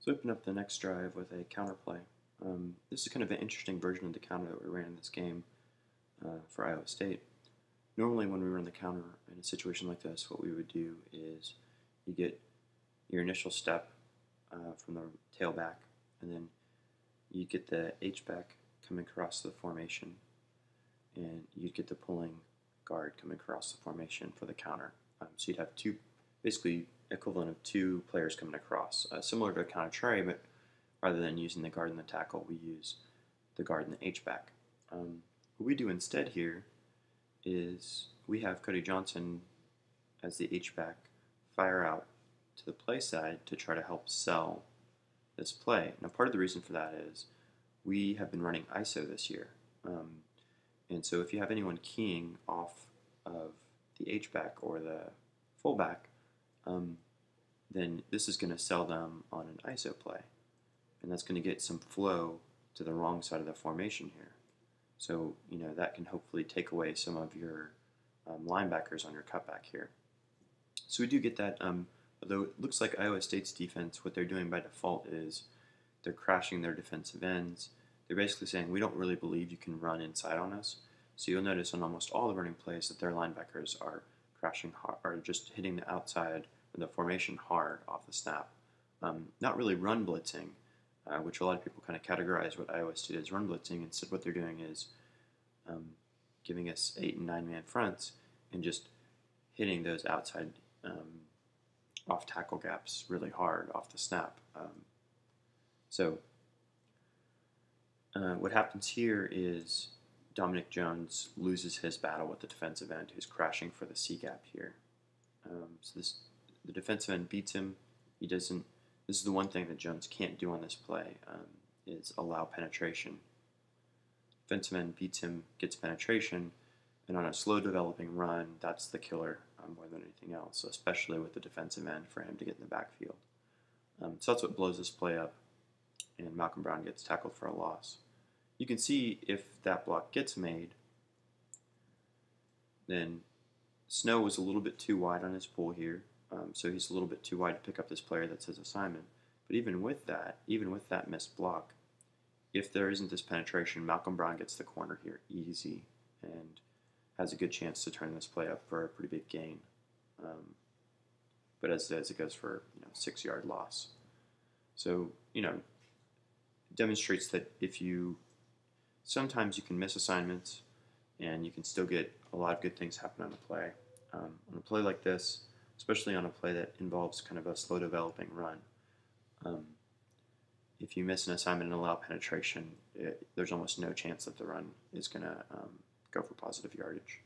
Let's open up the next drive with a counterplay. This is kind of an interesting version of the counter that we ran in this game for Iowa State. Normally when we run the counter in a situation like this, what we would do is you get your initial step from the tailback, and then you get the H-back coming across the formation, and you'd get the pulling guard coming across the formation for the counter. So you'd have basically equivalent of two players coming across, similar to a counter tray, but rather than using the guard and the tackle, we use the guard and the H-back. What we do instead here is we have Cody Johnson as the H-back fire out to the play side to try to help sell this play. Now, part of the reason for that is we have been running ISO this year. And so if you have anyone keying off of the H-back or the fullback, then this is going to sell them on an ISO play. And that's going to get some flow to the wrong side of the formation here. So, that can hopefully take away some of your linebackers on your cutback here. So we do get that, although it looks like Iowa State's defense, what they're doing by default is they're crashing their defensive ends. They're basically saying, we don't really believe you can run inside on us. So you'll notice on almost all the running plays that their linebackers are crashing hard, or just hitting the outside of the formation hard off the snap. Not really run blitzing, which a lot of people kind of categorize what Iowa State as run blitzing. Instead, what they're doing is giving us 8 and 9 man fronts and just hitting those outside off tackle gaps really hard off the snap. What happens here is Dominic Jones loses his battle with the defensive end who's crashing for the C gap here. The defensive end beats him. This is the one thing that Jones can't do on this play, is allow penetration. Defensive end beats him, gets penetration, and on a slow developing run, that's the killer more than anything else, especially with the defensive end for him to get in the backfield. So that's what blows this play up, and Malcolm Brown gets tackled for a loss. You can see if that block gets made, then Snow was a little bit too wide on his pull here, so he's a little bit too wide to pick up this player. That's his assignment. But even with that missed block, if there isn't this penetration, Malcolm Brown gets the corner here easy and has a good chance to turn this play up for a pretty big gain. But as it goes for 6-yard loss. So it demonstrates that sometimes you can miss assignments and you can still get a lot of good things happen on a play. On a play like this, especially on a play that involves kind of a slow developing run, if you miss an assignment and allow penetration, there's almost no chance that the run is going to go for positive yardage.